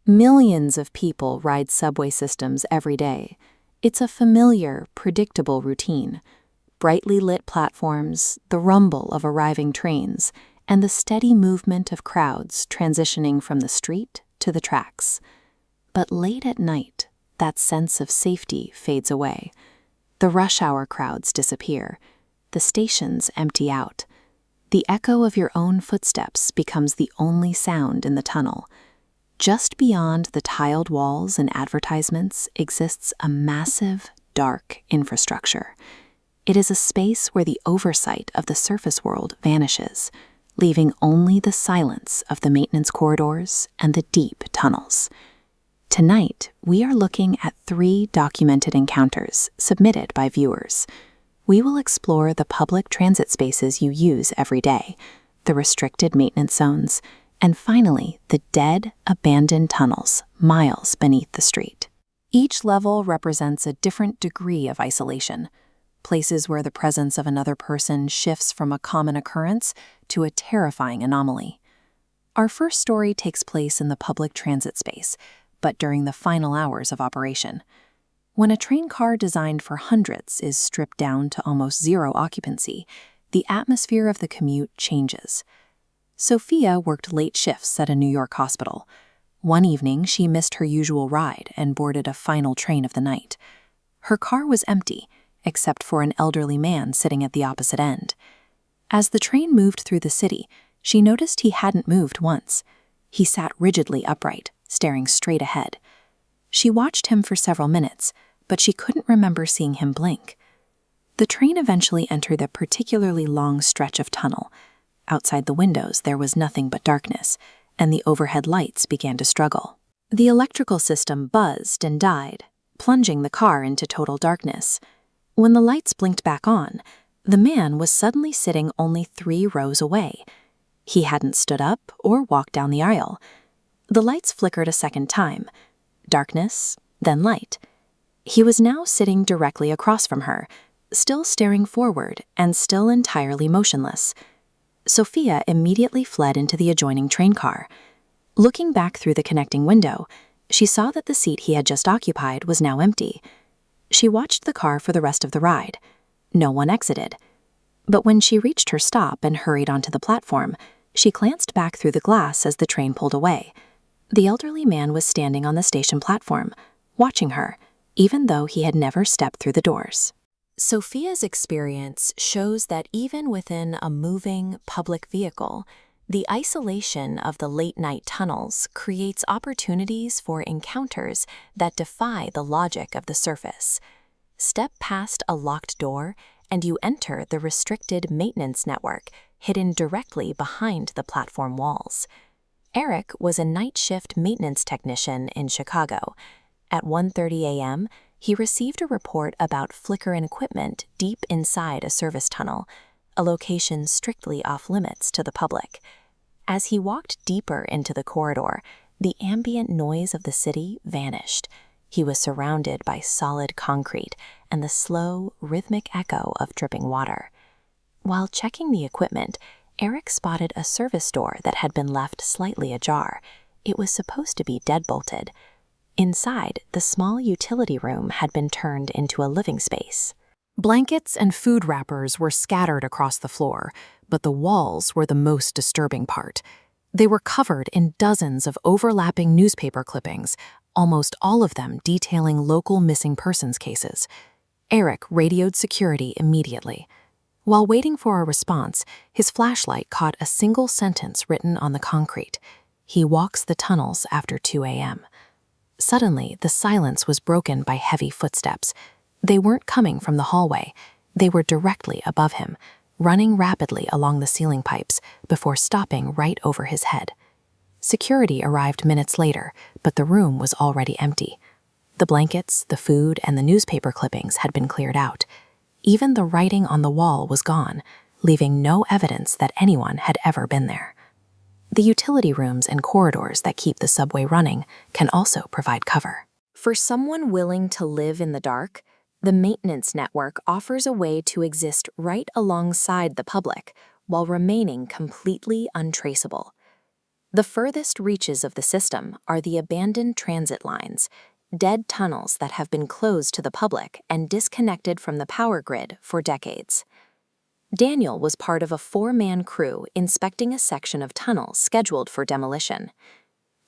Millions of people ride subway systems every day. It's a familiar, predictable routine. Brightly lit platforms, the rumble of arriving trains, and the steady movement of crowds transitioning from the street to the tracks. But late at night, that sense of safety fades away. The rush hour crowds disappear. The stations empty out. The echo of your own footsteps becomes the only sound in the tunnel. Just beyond the tiled walls and advertisements exists a massive, dark infrastructure. It is a space where the oversight of the surface world vanishes, leaving only the silence of the maintenance corridors and the deep tunnels. Tonight, we are looking at 3 documented encounters submitted by viewers. We will explore the public transit spaces you use every day, the restricted maintenance zones, and finally, the dead, abandoned tunnels miles beneath the street. Each level represents a different degree of isolation, places where the presence of another person shifts from a common occurrence to a terrifying anomaly. Our first story takes place in the public transit space, but during the final hours of operation. When a train car designed for hundreds is stripped down to almost zero occupancy, the atmosphere of the commute changes. Sophia worked late shifts at a New York hospital. One evening, she missed her usual ride and boarded a final train of the night. Her car was empty, except for an elderly man sitting at the opposite end. As the train moved through the city, she noticed he hadn't moved once. He sat rigidly upright, staring straight ahead. She watched him for several minutes, but she couldn't remember seeing him blink. The train eventually entered a particularly long stretch of tunnel. Outside the windows, there was nothing but darkness, and the overhead lights began to struggle. The electrical system buzzed and died, plunging the car into total darkness. When the lights blinked back on, the man was suddenly sitting only 3 rows away. He hadn't stood up or walked down the aisle. The lights flickered a second time. Darkness, then light. He was now sitting directly across from her, still staring forward and still entirely motionless. Sophia immediately fled into the adjoining train car. Looking back through the connecting window, she saw that the seat he had just occupied was now empty. She watched the car for the rest of the ride. No one exited. But when she reached her stop and hurried onto the platform, she glanced back through the glass as the train pulled away. The elderly man was standing on the station platform, watching her, even though he had never stepped through the doors. Sophia's experience shows that even within a moving public vehicle, the isolation of the late-night tunnels creates opportunities for encounters that defy the logic of the surface. Step past a locked door, and you enter the restricted maintenance network hidden directly behind the platform walls. Eric was a night shift maintenance technician in Chicago. At 1:30 a.m., he received a report about flickering equipment deep inside a service tunnel, a location strictly off-limits to the public. As he walked deeper into the corridor, the ambient noise of the city vanished. He was surrounded by solid concrete and the slow, rhythmic echo of dripping water. While checking the equipment, Eric spotted a service door that had been left slightly ajar. It was supposed to be deadbolted. Inside, the small utility room had been turned into a living space. Blankets and food wrappers were scattered across the floor, but the walls were the most disturbing part. They were covered in dozens of overlapping newspaper clippings, almost all of them detailing local missing persons cases. Eric radioed security immediately. While waiting for a response, his flashlight caught a single sentence written on the concrete. He walks the tunnels after 2 a.m. Suddenly, the silence was broken by heavy footsteps. They weren't coming from the hallway. They were directly above him, running rapidly along the ceiling pipes before stopping right over his head. Security arrived minutes later, but the room was already empty. The blankets, the food, and the newspaper clippings had been cleared out. Even the writing on the wall was gone, leaving no evidence that anyone had ever been there. The utility rooms and corridors that keep the subway running can also provide cover. For someone willing to live in the dark, the maintenance network offers a way to exist right alongside the public while remaining completely untraceable. The furthest reaches of the system are the abandoned transit lines, dead tunnels that have been closed to the public and disconnected from the power grid for decades. Daniel was part of a 4-man crew inspecting a section of tunnels scheduled for demolition.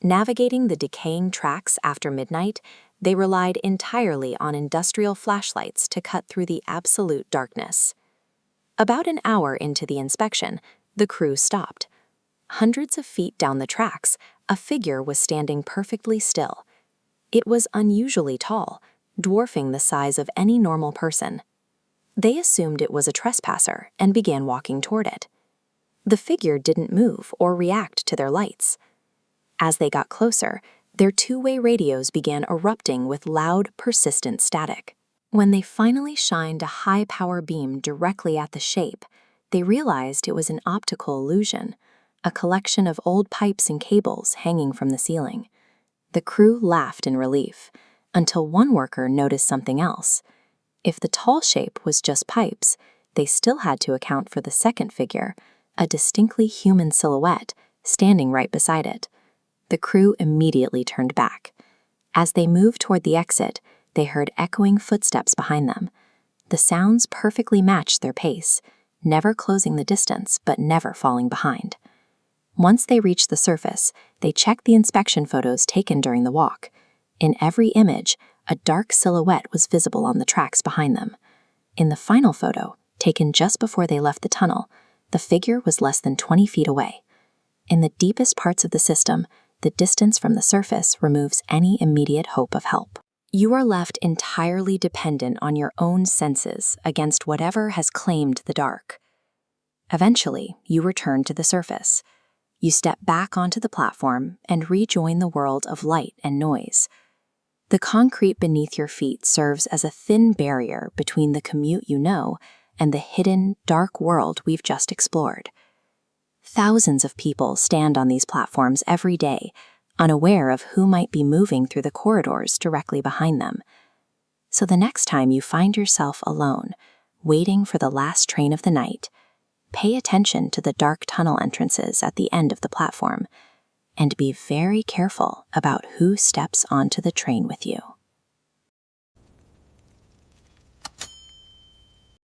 Navigating the decaying tracks after midnight, they relied entirely on industrial flashlights to cut through the absolute darkness. About an hour into the inspection, the crew stopped. Hundreds of feet down the tracks, a figure was standing perfectly still. It was unusually tall, dwarfing the size of any normal person. They assumed it was a trespasser and began walking toward it. The figure didn't move or react to their lights. As they got closer, their two-way radios began erupting with loud, persistent static. When they finally shined a high-power beam directly at the shape, they realized it was an optical illusion, a collection of old pipes and cables hanging from the ceiling. The crew laughed in relief, until one worker noticed something else. If the tall shape was just pipes, they still had to account for the second figure, a distinctly human silhouette, standing right beside it. The crew immediately turned back. As they moved toward the exit, they heard echoing footsteps behind them. The sounds perfectly matched their pace, never closing the distance but never falling behind. Once they reached the surface, they checked the inspection photos taken during the walk. In every image, a dark silhouette was visible on the tracks behind them. In the final photo, taken just before they left the tunnel, the figure was less than 20 feet away. In the deepest parts of the system, the distance from the surface removes any immediate hope of help. You are left entirely dependent on your own senses against whatever has claimed the dark. Eventually, you return to the surface. You step back onto the platform and rejoin the world of light and noise. The concrete beneath your feet serves as a thin barrier between the commute you know and the hidden, dark world we've just explored. Thousands of people stand on these platforms every day, unaware of who might be moving through the corridors directly behind them. So the next time you find yourself alone, waiting for the last train of the night, pay attention to the dark tunnel entrances at the end of the platform, and be very careful about who steps onto the train with you.